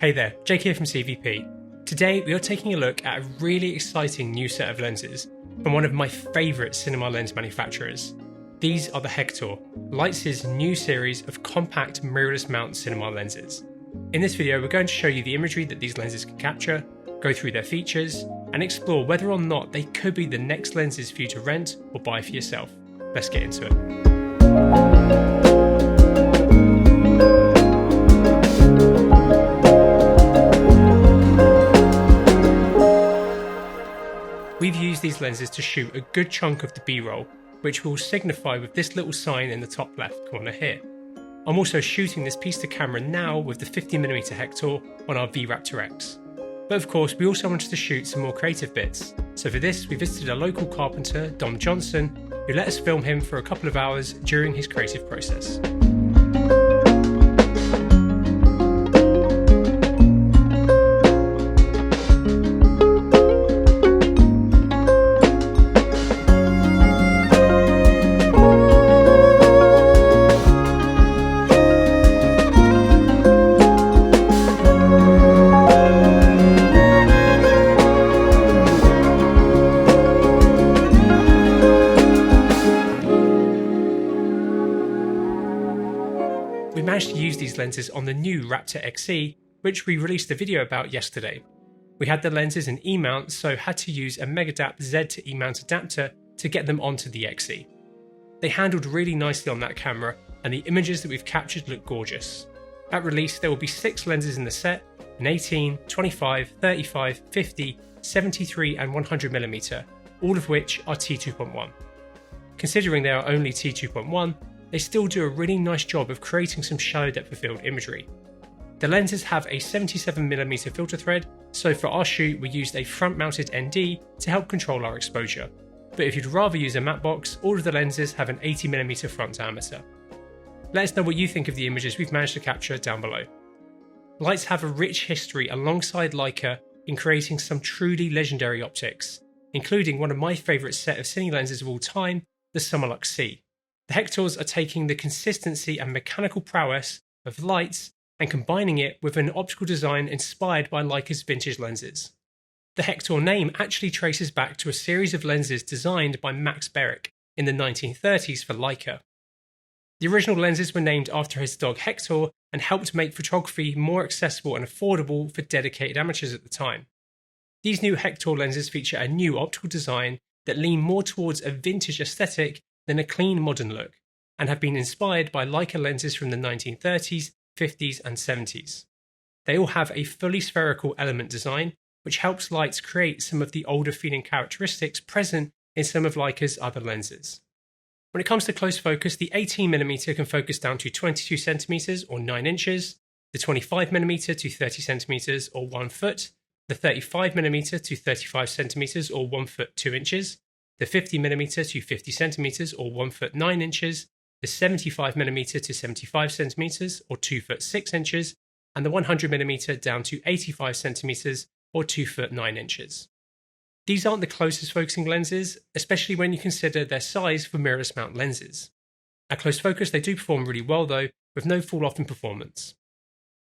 Hey there, Jake here from CVP. Today we are taking a look at a really exciting new set of lenses from one of my favourite cinema lens manufacturers. These are the HEKTOR, Leitz's new series of compact mirrorless mount cinema lenses. In this video we're going to show you the imagery that these lenses can capture, go through their features, and explore whether or not they could be the next lenses for you to rent or buy for yourself. Let's get into it. We've used these lenses to shoot a good chunk of the B-roll, which we'll signify with this little sign in the top left corner here. I'm also shooting this piece to camera now with the 50mm HEKTOR on our V-Raptor X. But of course we also wanted to shoot some more creative bits, so for this we visited a local carpenter, Dom Johnson, who let us film him for a couple of hours during his creative process. We managed to use these lenses on the new Raptor XE, which we released a video about yesterday. We had the lenses in E-mount, so had to use a Megadap Z to E-mount adapter to get them onto the XE. They handled really nicely on that camera, and the images that we've captured look gorgeous. At release there will be 6 lenses in the set, an 18, 25, 35, 50, 73 and 100mm, all of which are T2.1. Considering they are only T2.1, they still do a really nice job of creating some shallow depth of field imagery. The lenses have a 77mm filter thread, so for our shoot we used a front mounted ND to help control our exposure. But if you'd rather use a matte box, all of the lenses have an 80mm front diameter. Let us know what you think of the images we've managed to capture down below. Leitz have a rich history alongside Leica in creating some truly legendary optics, including one of my favourite set of cine lenses of all time, the Summilux C. The HEKTORs are taking the consistency and mechanical prowess of Leitz and combining it with an optical design inspired by Leica's vintage lenses. The HEKTOR name actually traces back to a series of lenses designed by Max Berich in the 1930s for Leica. The original lenses were named after his dog Hector and helped make photography more accessible and affordable for dedicated amateurs at the time. These new HEKTOR lenses feature a new optical design that lean more towards a vintage aesthetic than a clean modern look, and have been inspired by Leica lenses from the 1930s, 50s and 70s. They all have a fully spherical element design, which helps Leitz create some of the older feeling characteristics present in some of Leica's other lenses. When it comes to close focus, the 18mm can focus down to 22cm or 9 inches, the 25mm to 30cm or 1 foot, the 35mm to 35cm or 1 foot 2 inches, the 50mm to 50cm or 1 foot 9 inches, the 75mm to 75cm or 2 foot 6 inches, and the 100mm down to 85cm or 2 foot 9 inches. These aren't the closest focusing lenses, especially when you consider their size for mirrorless mount lenses. At close focus they do perform really well though, with no fall off in performance.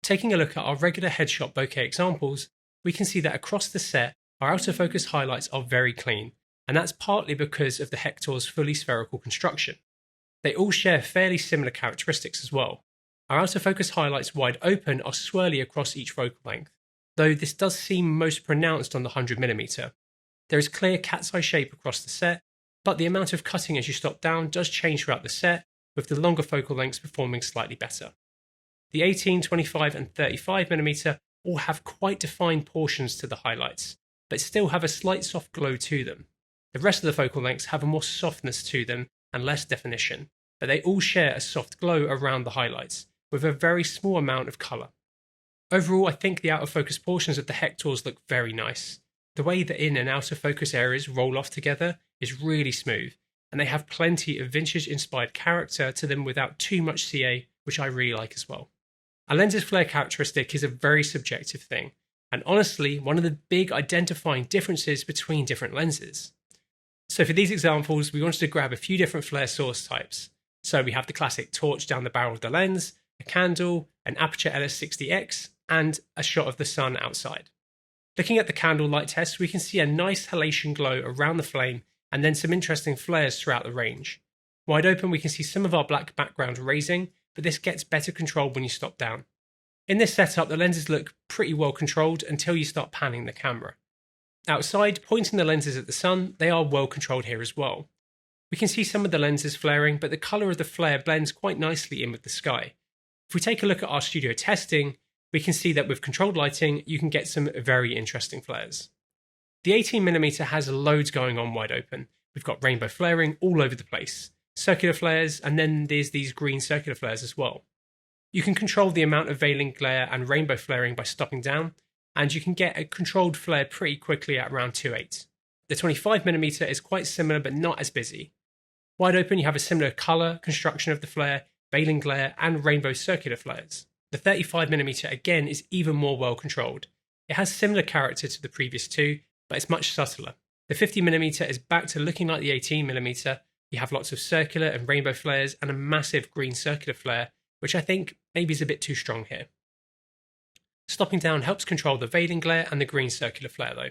Taking a look at our regular headshot bokeh examples, we can see that across the set our out of focus highlights are very clean, and that's partly because of the HEKTOR's fully spherical construction. They all share fairly similar characteristics as well. Our out of focus highlights wide open are swirly across each focal length, though this does seem most pronounced on the 100mm. There is clear cat's eye shape across the set, but the amount of cutting as you stop down does change throughout the set, with the longer focal lengths performing slightly better. The 18, 25 and 35mm all have quite defined portions to the highlights, but still have a slight soft glow to them. The rest of the focal lengths have a more softness to them and less definition, but they all share a soft glow around the highlights, with a very small amount of colour. Overall, I think the out of focus portions of the HEKTORs look very nice. The way the in and out of focus areas roll off together is really smooth, and they have plenty of vintage inspired character to them without too much CA, which I really like as well. A lens's flare characteristic is a very subjective thing, and honestly one of the big identifying differences between different lenses. So for these examples, we wanted to grab a few different flare source types. So we have the classic torch down the barrel of the lens, a candle, an Aperture LS60X, and a shot of the sun outside. Looking at the candlelight test, we can see a nice halation glow around the flame and then some interesting flares throughout the range. Wide open, we can see some of our black background raising, but this gets better controlled when you stop down. In this setup, the lenses look pretty well controlled until you start panning the camera. Outside, pointing the lenses at the sun, they are well controlled here as well. We can see some of the lenses flaring, but the colour of the flare blends quite nicely in with the sky. If we take a look at our studio testing, we can see that with controlled lighting, you can get some very interesting flares. The 18mm has loads going on wide open. We've got rainbow flaring all over the place, circular flares, and then there's these green circular flares as well. You can control the amount of veiling glare and rainbow flaring by stopping down, and you can get a controlled flare pretty quickly at around 2.8. The 25mm is quite similar but not as busy. Wide open, you have a similar colour, construction of the flare, veiling glare, and rainbow circular flares. The 35mm again is even more well controlled. It has similar character to the previous two, but it's much subtler. The 50mm is back to looking like the 18mm. You have lots of circular and rainbow flares and a massive green circular flare, which I think maybe is a bit too strong here. Stopping down helps control the veiling glare and the green circular flare though.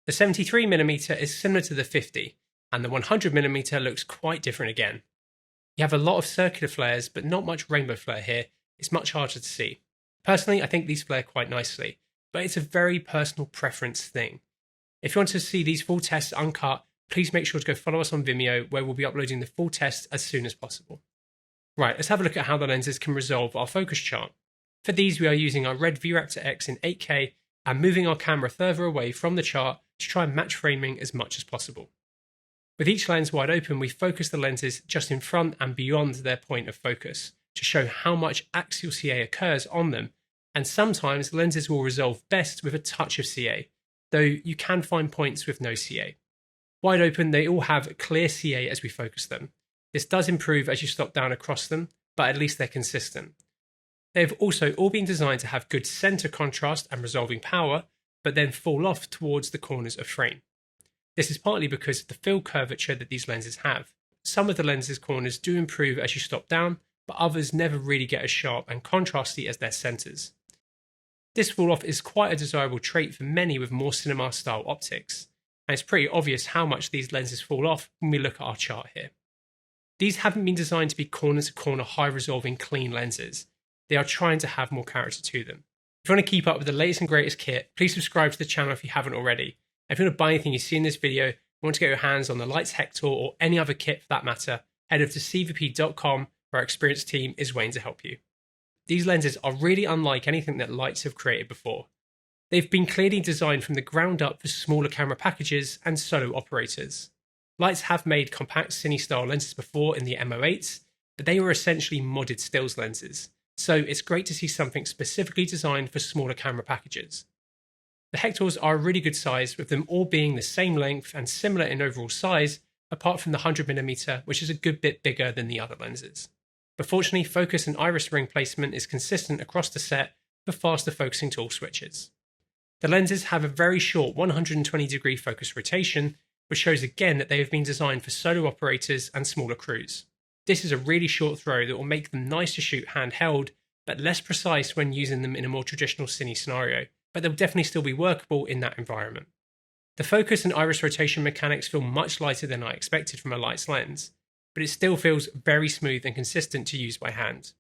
The 73mm is similar to the 50, and the 100mm looks quite different again. You have a lot of circular flares, but not much rainbow flare here. It's much harder to see. Personally, I think these flare quite nicely, but it's a very personal preference thing. If you want to see these full tests uncut, please make sure to go follow us on Vimeo, where we'll be uploading the full test as soon as possible. Right, let's have a look at how the lenses can resolve our focus chart. For these, we are using our Red V-Raptor X in 8K and moving our camera further away from the chart to try and match framing as much as possible. With each lens wide open, we focus the lenses just in front and beyond their point of focus to show how much axial CA occurs on them, and sometimes lenses will resolve best with a touch of CA, though you can find points with no CA. Wide open, they all have clear CA as we focus them. This does improve as you stop down across them, but at least they're consistent. They have also all been designed to have good center contrast and resolving power, but then fall off towards the corners of frame. This is partly because of the fill curvature that these lenses have. Some of the lenses' corners do improve as you stop down, but others never really get as sharp and contrasty as their centers. This fall off is quite a desirable trait for many with more cinema style optics, and it's pretty obvious how much these lenses fall off when we look at our chart here. These haven't been designed to be corner to corner high resolving clean lenses. They are trying to have more character to them. If you want to keep up with the latest and greatest kit, please subscribe to the channel if you haven't already. If you want to buy anything you see in this video, or want to get your hands on the Leitz HEKTOR or any other kit for that matter, head over to cvp.com where our experienced team is waiting to help you. These lenses are really unlike anything that Leitz have created before. They've been clearly designed from the ground up for smaller camera packages and solo operators. Leitz have made compact cine style lenses before in the MO8s, but they were essentially modded stills lenses, so it's great to see something specifically designed for smaller camera packages. The HEKTORs are a really good size, with them all being the same length and similar in overall size, apart from the 100mm, which is a good bit bigger than the other lenses. But fortunately, focus and iris ring placement is consistent across the set for faster focusing tool switches. The lenses have a very short 120-degree focus rotation, which shows again that they have been designed for solo operators and smaller crews. This is a really short throw that will make them nice to shoot handheld, but less precise when using them in a more traditional cine scenario, but they'll definitely still be workable in that environment. The focus and iris rotation mechanics feel much lighter than I expected from a Leitz lens, but it still feels very smooth and consistent to use by hand.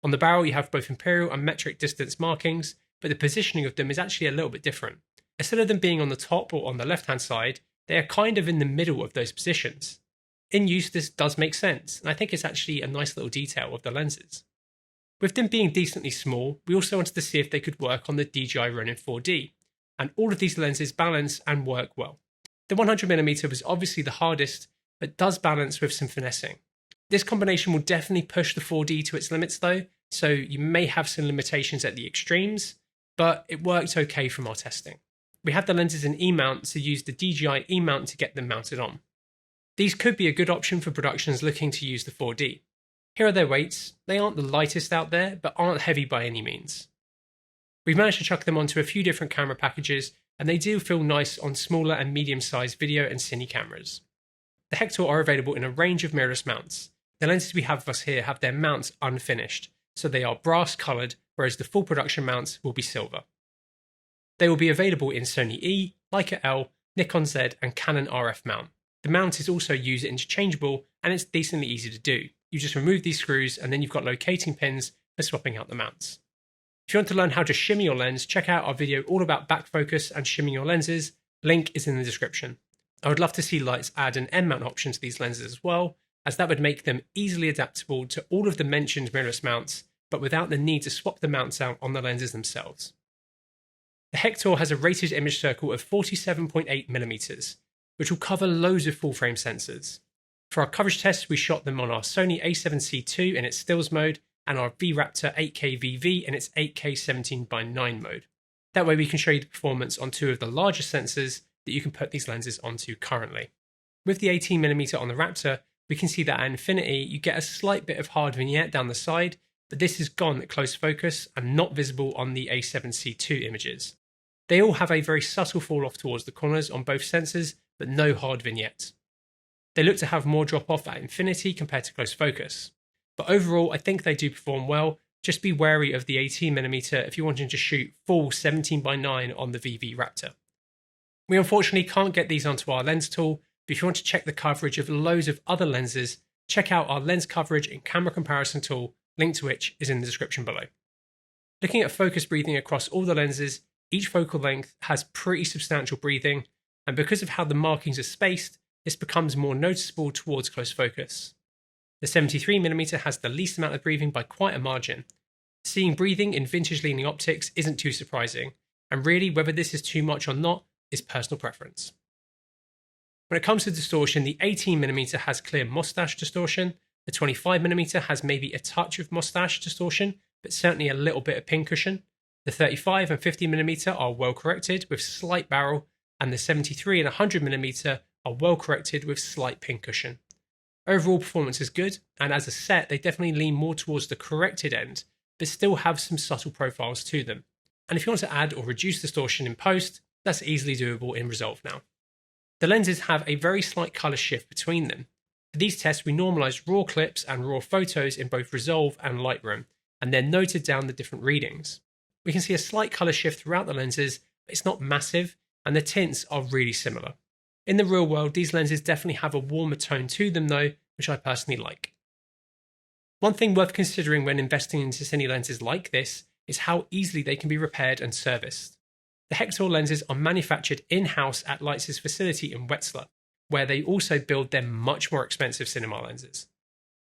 On the barrel, you have both imperial and metric distance markings, but the positioning of them is actually a little bit different. Instead of them being on the top or on the left-hand side, they are kind of in the middle of those positions. In use, this does make sense, and I think it's actually a nice little detail of the lenses. With them being decently small, we also wanted to see if they could work on the DJI Ronin 4D, and all of these lenses balance and work well. The 100mm was obviously the hardest, but does balance with some finessing. This combination will definitely push the 4D to its limits though, so you may have some limitations at the extremes, but it worked okay from our testing. We had the lenses in E-mount, so used the DJI E-mount to get them mounted on. These could be a good option for productions looking to use the 4D. Here are their weights. They aren't the lightest out there, but aren't heavy by any means. We've managed to chuck them onto a few different camera packages, and they do feel nice on smaller and medium-sized video and cine cameras. The HEKTOR are available in a range of mirrorless mounts. The lenses we have with us here have their mounts unfinished, so they are brass coloured whereas the full production mounts will be silver. They will be available in Sony E, Leica L, Nikon Z and Canon RF mount. The mount is also user interchangeable and it's decently easy to do. You just remove these screws and then you've got locating pins for swapping out the mounts. If you want to learn how to shimmy your lens, check out our video all about back focus and shimming your lenses. Link is in the description. I would love to see Leitz add an M mount option to these lenses as well, as that would make them easily adaptable to all of the mentioned mirrorless mounts, but without the need to swap the mounts out on the lenses themselves. The Hektor has a rated image circle of 47.8mm, which will cover loads of full frame sensors. For our coverage tests, we shot them on our Sony a7C II in its stills mode and our V-Raptor 8K VV in its 8K 17:9 mode. That way we can show you the performance on two of the larger sensors that you can put these lenses onto currently. With the 18mm on the Raptor, we can see that at infinity you get a slight bit of hard vignette down the side, but this is gone at close focus and not visible on the a7C II images. They all have a very subtle fall off towards the corners on both sensors, but no hard vignettes. They look to have more drop off at infinity compared to close focus. But overall, I think they do perform well. Just be wary of the 18mm if you're wanting to shoot full 17:9 on the VV Raptor. We unfortunately can't get these onto our lens tool, but if you want to check the coverage of loads of other lenses, check out our lens coverage and camera comparison tool, link to which is in the description below. Looking at focus breathing across all the lenses, each focal length has pretty substantial breathing, and because of how the markings are spaced, this becomes more noticeable towards close focus. The 73mm has the least amount of breathing by quite a margin. Seeing breathing in vintage leaning optics isn't too surprising, and really whether this is too much or not is personal preference. When it comes to distortion, the 18mm has clear mustache distortion, the 25mm has maybe a touch of mustache distortion, but certainly a little bit of pincushion. The 35 and 50mm are well corrected with slight barrel, and the 73 and 100mm are well corrected with slight pincushion. Overall performance is good, and as a set they definitely lean more towards the corrected end, but still have some subtle profiles to them. And if you want to add or reduce distortion in post, that's easily doable in Resolve now. The lenses have a very slight colour shift between them. For these tests we normalised raw clips and raw photos in both Resolve and Lightroom, and then noted down the different readings. We can see a slight colour shift throughout the lenses, but it's not massive, and the tints are really similar. In the real world, these lenses definitely have a warmer tone to them though, which I personally like. One thing worth considering when investing into cine lenses like this is how easily they can be repaired and serviced. The Hektor lenses are manufactured in-house at Leitz's facility in Wetzlar, where they also build their much more expensive cinema lenses.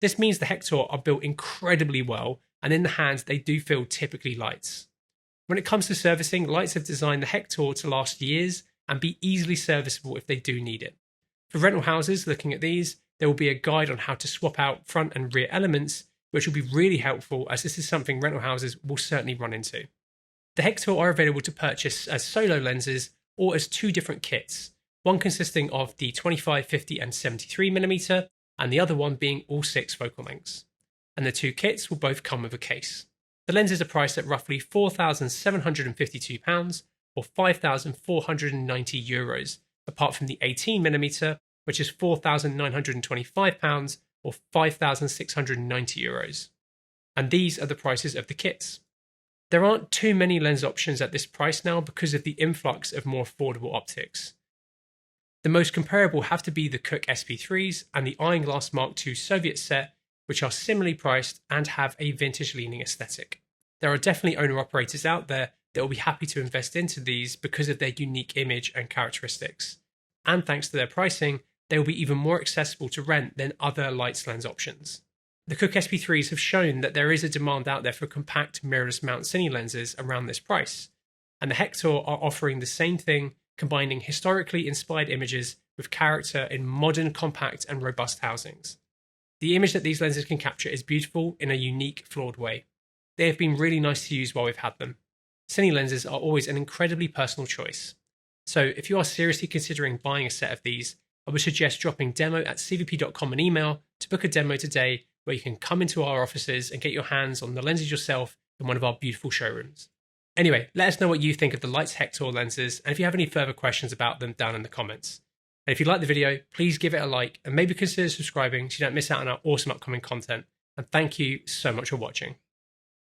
This means the Hektor are built incredibly well, and in the hand they do feel typically Leitz. When it comes to servicing, Leitz have designed the Hektor to last years and be easily serviceable if they do need it. For rental houses looking at these, there will be a guide on how to swap out front and rear elements, which will be really helpful as this is something rental houses will certainly run into. The Hektor are available to purchase as solo lenses or as two different kits, one consisting of the 25, 50 and 73mm, and the other one being all 6 focal lengths. And the two kits will both come with a case. The lenses are priced at roughly £4,752 or €5,490, apart from the 18mm, which is £4,925 or €5,690. And these are the prices of the kits. There aren't too many lens options at this price now because of the influx of more affordable optics. The most comparable have to be the Cooke SP3s and the Iron Glass Mark II Soviet set, which are similarly priced and have a vintage leaning aesthetic. There are definitely owner-operators out there that will be happy to invest into these because of their unique image and characteristics. And thanks to their pricing, they will be even more accessible to rent than other Leitz lens options. The Cooke SP3s have shown that there is a demand out there for compact mirrorless mount cine lenses around this price, and the Hektor are offering the same thing, combining historically inspired images with character in modern, compact and robust housings. The image that these lenses can capture is beautiful in a unique, flawed way. They have been really nice to use while we've had them. Cine lenses are always an incredibly personal choice. So if you are seriously considering buying a set of these, I would suggest dropping demo@cvp.com an email to book a demo today where you can come into our offices and get your hands on the lenses yourself in one of our beautiful showrooms. Anyway, let us know what you think of the Leitz Hektor lenses and if you have any further questions about them down in the comments. And if you like the video, please give it a like and maybe consider subscribing so you don't miss out on our awesome upcoming content. And thank you so much for watching.